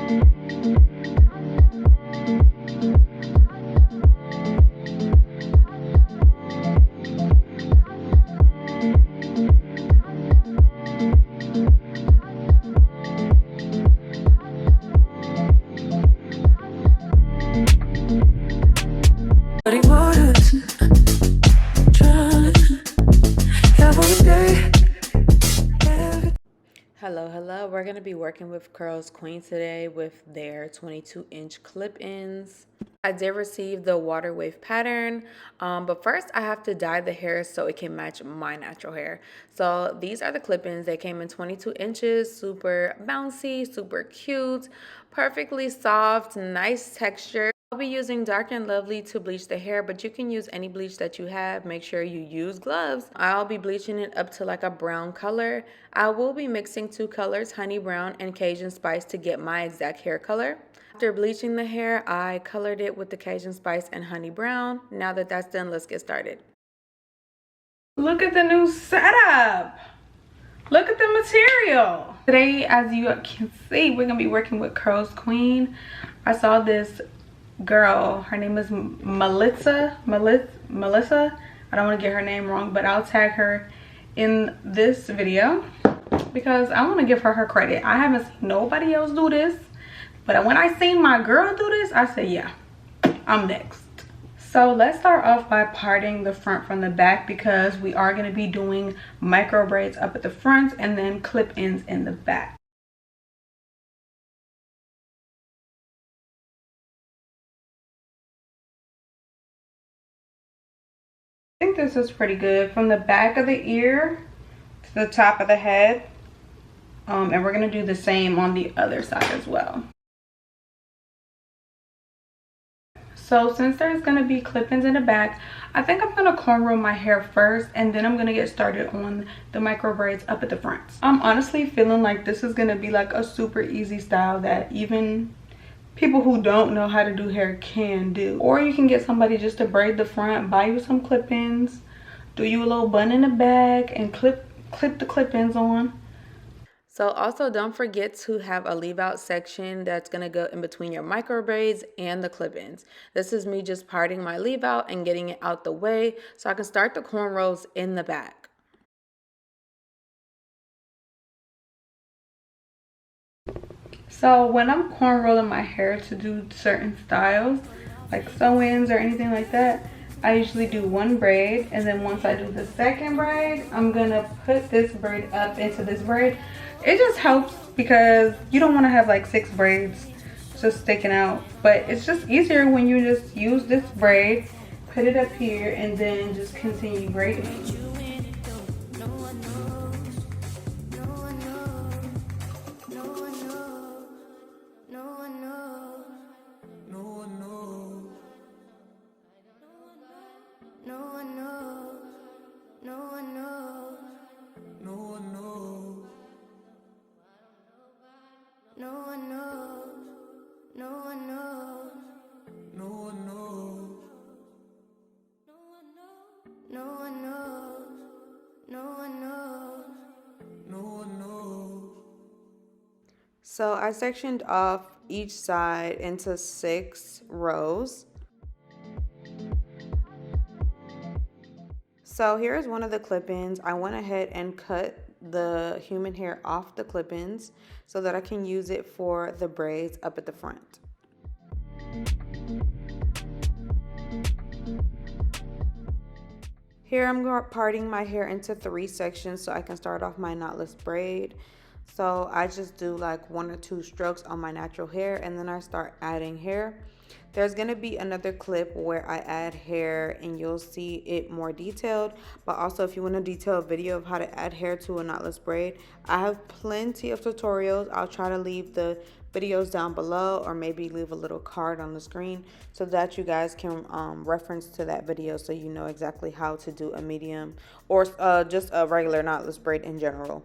Hello. We're going to be working with Curls Queen today with their 22-inch clip-ins. I did receive the water wave pattern, but first I have to dye the hair so it can match my natural hair. So these are the clip-ins. They came in 22 inches, super bouncy, super cute, perfectly soft, nice texture. I'll be using Dark and Lovely to bleach the hair, but you can use any bleach that you have. Make sure you use gloves. I'll be bleaching it up to like a brown color. I will be mixing two colors, honey brown and Cajun spice, to get my exact hair color. After bleaching the hair, I colored it with the Cajun spice and honey brown. Now that that's done, let's get started. Look at the new setup. Look at the material. Today, as you can see, we're gonna be working with Curls Queen. I saw this girl, her name is Melissa. I don't want to get her name wrong, but I'll tag her in this video because I want to give her credit. I haven't seen nobody else do this, but when I seen my girl do this, I said, yeah, I'm next. So let's start off by parting the front from the back, because we are going to be doing micro braids up at the front and then clip-ins in the back. I think this is pretty good from the back of the ear to the top of the head, and we're going to do the same on the other side as well. So since there's going to be clip-ins in the back, I think I'm going to cornrow my hair first, and then I'm going to get started on the micro braids up at the front. I'm honestly feeling like this is going to be like a super easy style that even people who don't know how to do hair can do. Or you can get somebody just to braid the front, buy you some clip-ins, do you a little bun in the back, and clip the clip-ins on. So also don't forget to have a leave out section that's going to go in between your micro braids and the clip-ins. This is me just parting my leave out and getting it out the way so I can start the cornrows in the back. So when I'm cornrolling my hair to do certain styles, like sew-ins or anything like that, I usually do one braid, and then once I do the second braid, I'm gonna put this braid up into this braid. It just helps because you don't want to have like 6 braids just sticking out, but it's just easier when you just use this braid, put it up here, and then just continue braiding. So I sectioned off each side into 6 rows. So here's one of the clip-ins. I went ahead and cut the human hair off the clip-ins so that I can use it for the braids up at the front. Here I'm parting my hair into 3 sections so I can start off my knotless braid. So I just do like 1 or 2 strokes on my natural hair, and then I start adding hair. There's going to be another clip where I add hair and you'll see it more detailed. But also, if you want a detailed video of how to add hair to a knotless braid, I have plenty of tutorials. I'll try to leave the videos down below, or maybe leave a little card on the screen so that you guys can reference to that video so you know exactly how to do a medium or just a regular knotless braid in general.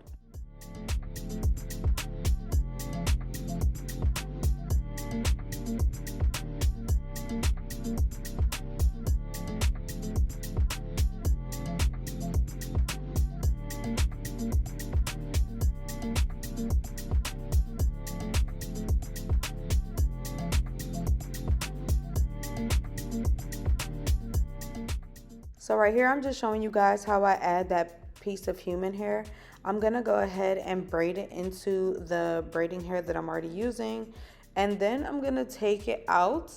So right here, I'm just showing you guys how I add that piece of human hair. I'm gonna go ahead and braid it into the braiding hair that I'm already using. And then I'm gonna take it out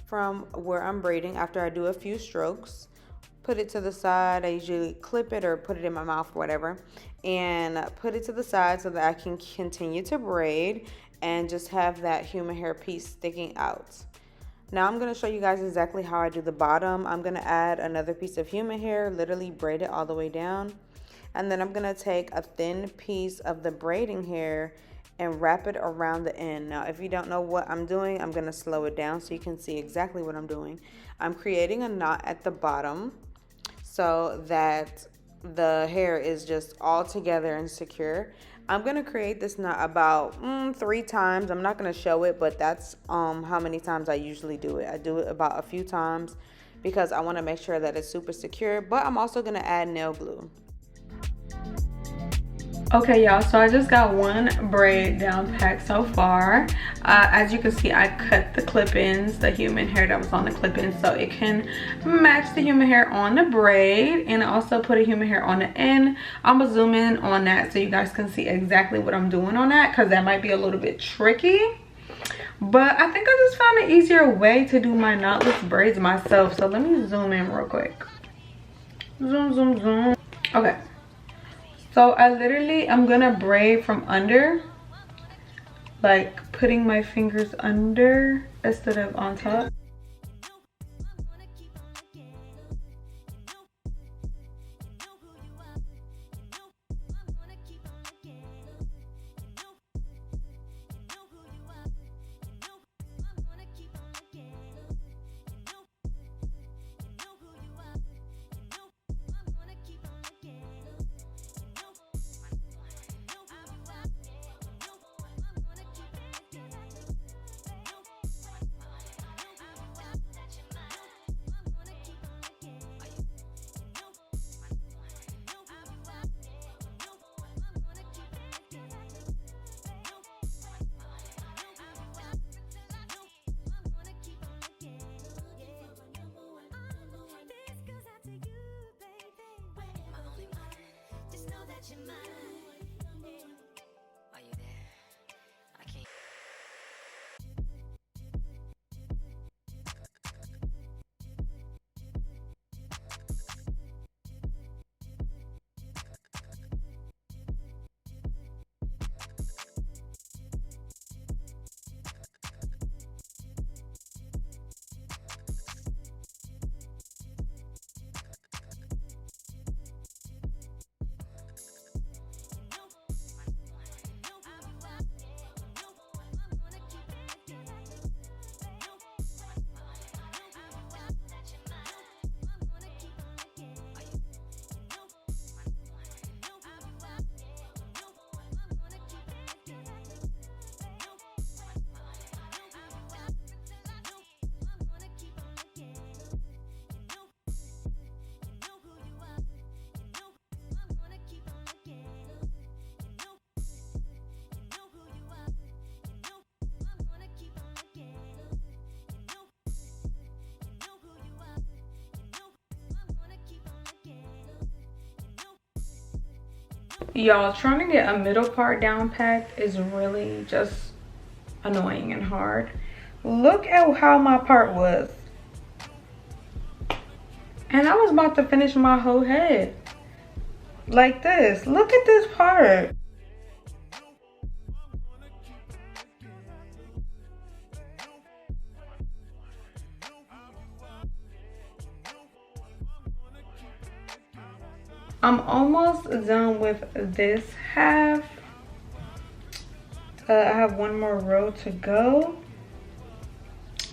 from where I'm braiding after I do a few strokes. Put it to the side. I usually clip it or put it in my mouth or whatever. And put it to the side so that I can continue to braid and just have that human hair piece sticking out. Now I'm going to show you guys exactly how I do the bottom. I'm going to add another piece of human hair, literally braid it all the way down. And then I'm going to take a thin piece of the braiding hair and wrap it around the end. Now, if you don't know what I'm doing, I'm going to slow it down so you can see exactly what I'm doing. I'm creating a knot at the bottom so that the hair is just all together and secure. I'm gonna create this knot about 3 times. I'm not gonna show it, but that's how many times I usually do it. I do it about a few times because I want to make sure that it's super secure, but I'm also gonna add nail glue. Okay, y'all, so I just got one braid down packed so far. As you can see, I cut the clip-ins, the human hair that was on the clip-ins, so it can match the human hair on the braid, and I also put a human hair on the end. I'm gonna zoom in on that so you guys can see exactly what I'm doing on that, because that might be a little bit tricky. But I think I just found an easier way to do my knotless braids myself. So let me zoom in real quick. Zoom, zoom, zoom. Okay. So I'm gonna braid from under, like putting my fingers under instead of on top. Y'all, trying to get a middle part down packed is really just annoying and hard. Look at how my part was. And I was about to finish my whole head. Like this. Look at this part. I'm almost done with this half. I have one more row to go.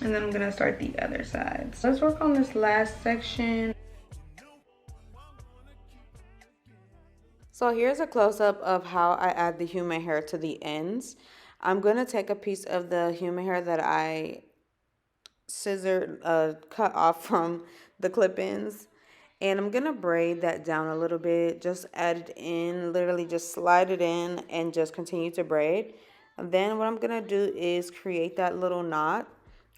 And then I'm gonna start the other side. So let's work on this last section. So here's a close-up of how I add the human hair to the ends. I'm gonna take a piece of the human hair that I cut off from the clip-ins, and I'm gonna braid that down a little bit. Just add it in, literally just slide it in and just continue to braid. And then what I'm gonna do is create that little knot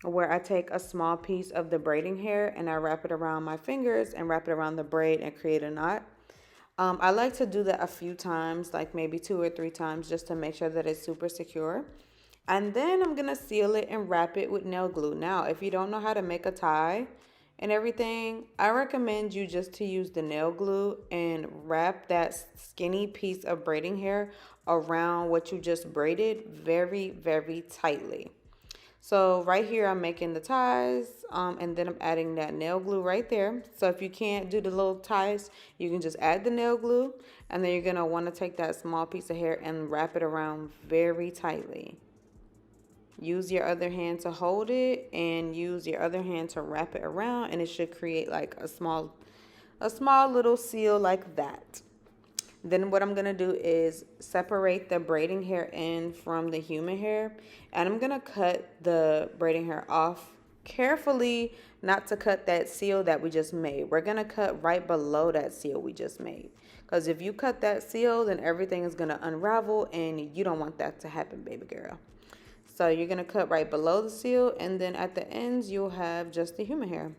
where I take a small piece of the braiding hair and I wrap it around my fingers and wrap it around the braid and create a knot. I like to do that a few times, like maybe 2 or 3 times, just to make sure that it's super secure. And then I'm gonna seal it and wrap it with nail glue. Now, if you don't know how to make a tie and everything, I recommend you just to use the nail glue and wrap that skinny piece of braiding hair around what you just braided very, very tightly. So right here, I'm making the ties, and then I'm adding that nail glue right there. So if you can't do the little ties, you can just add the nail glue, and then you're gonna want to take that small piece of hair and wrap it around very tightly. Use your other hand to hold it, and use your other hand to wrap it around, and it should create like a small little seal like that. Then what I'm going to do is separate the braiding hair in from the human hair. And I'm going to cut the braiding hair off carefully, not to cut that seal that we just made. We're going to cut right below that seal we just made. Because if you cut that seal, then everything is going to unravel, and you don't want that to happen, baby girl. So you're going to cut right below the seal, and then at the ends, you'll have just the human hair.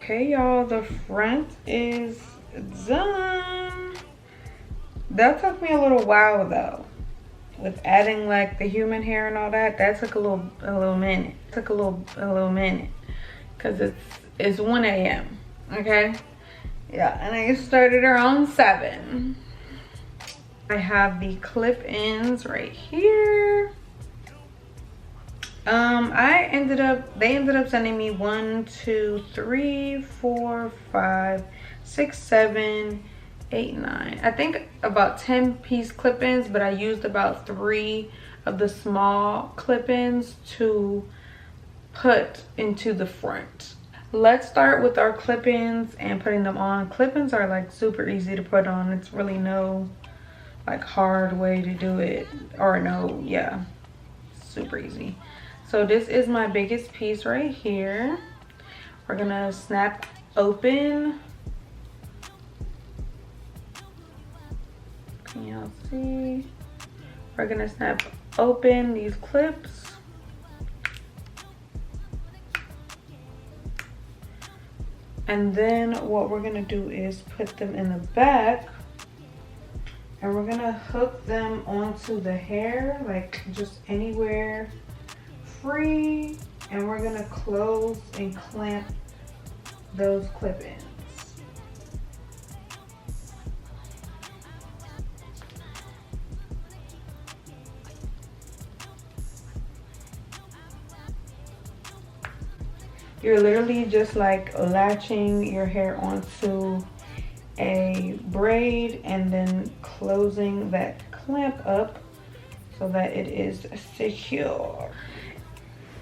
Okay, y'all, the front is done. That took me a little while though. With adding like the human hair and all that, that took a little minute. Took a little minute. Cause it's 1 a.m. Okay? Yeah, and I started around 7. I have the clip ends right here. They ended up sending me 1, 2, 3, 4, 5, 6, 7, 8, 9. I think about 10 piece clip-ins, but I used about 3 of the small clip-ins to put into the front. Let's start with our clip-ins and putting them on. Clip-ins are like super easy to put on. It's really no like hard way to do it, or no, yeah, super easy. So this is my biggest piece right here. We're gonna snap open. Can y'all see? We're gonna snap open these clips. And then what we're gonna do is put them in the back, and we're gonna hook them onto the hair, like just anywhere free, and we're gonna close and clamp those clip-ins. You're literally just like latching your hair onto a braid and then closing that clamp up so that it is secure.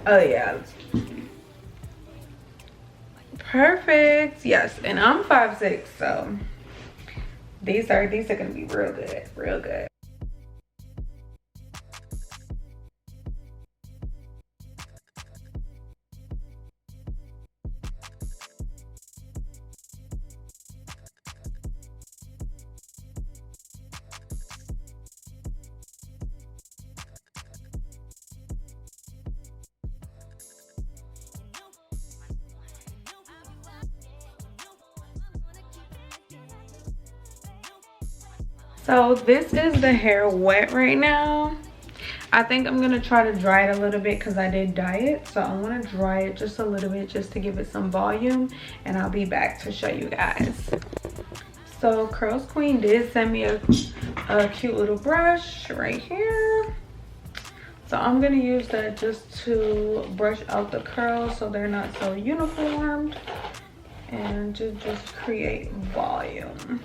Oh yeah, perfect. Yes, and I'm 5'6", so these are gonna be real good, real good. So this is the hair wet right now. I think I'm gonna try to dry it a little bit because I did dye it. So I want to dry it just a little bit just to give it some volume, and I'll be back to show you guys. So Curls Queen did send me a cute little brush right here. So I'm gonna use that just to brush out the curls so they're not so uniformed and to just create volume.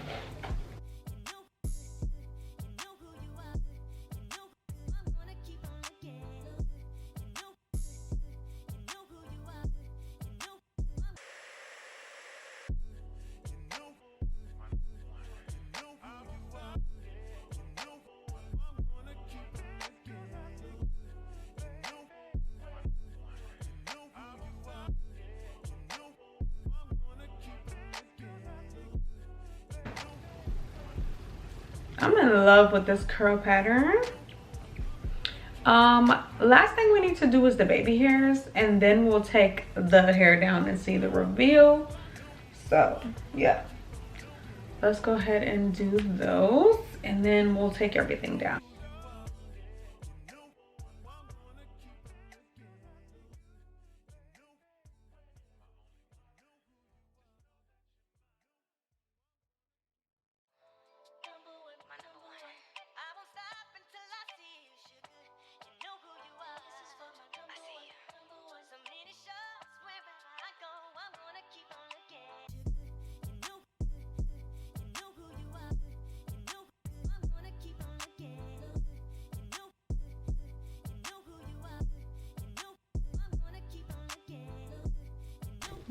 I'm in love with this curl pattern. Last thing we need to do is the baby hairs, and then we'll take the hair down and see the reveal. So yeah, let's go ahead and do those, and then we'll take everything down.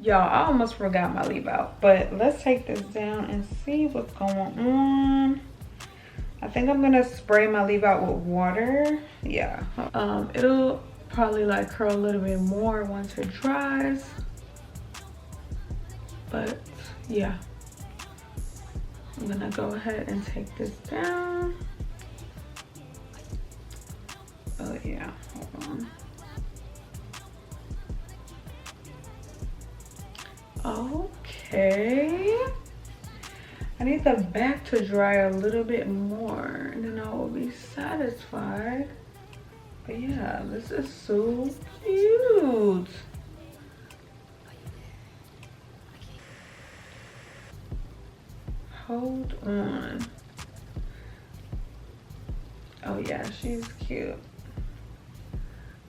Y'all, I almost forgot my leave out, but let's take this down and see what's going on. I think I'm gonna spray my leave out with water. Yeah, it'll probably like curl a little bit more once it dries, but yeah, I'm gonna go ahead and take this down. Oh yeah, hold on. Okay, I need the back to dry a little bit more and then I will be satisfied. But yeah, this is so cute. Hold on. Oh yeah, she's cute.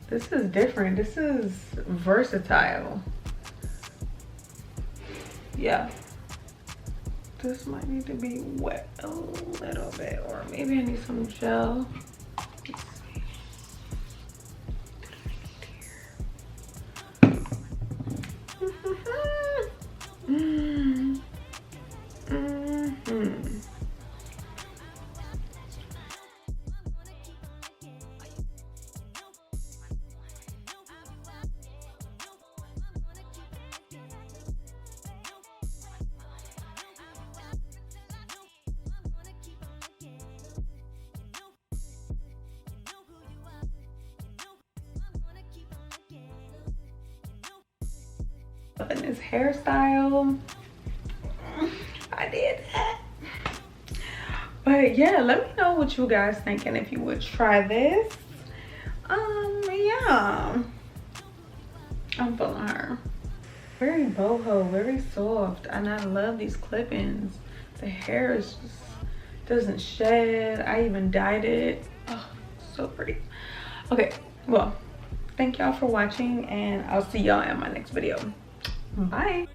This is different. This is versatile. Yeah, this might need to be wet a little bit, or maybe I need some gel. Let's see. In this hairstyle, I did that. But yeah, let me know what you guys think and if you would try this. Yeah, I'm feeling her. Very boho, very soft, and I love these clip-ins. The hair is just doesn't shed. I even dyed it. Oh, so pretty. Okay, well, thank y'all for watching, and I'll see y'all in my next video. Bye.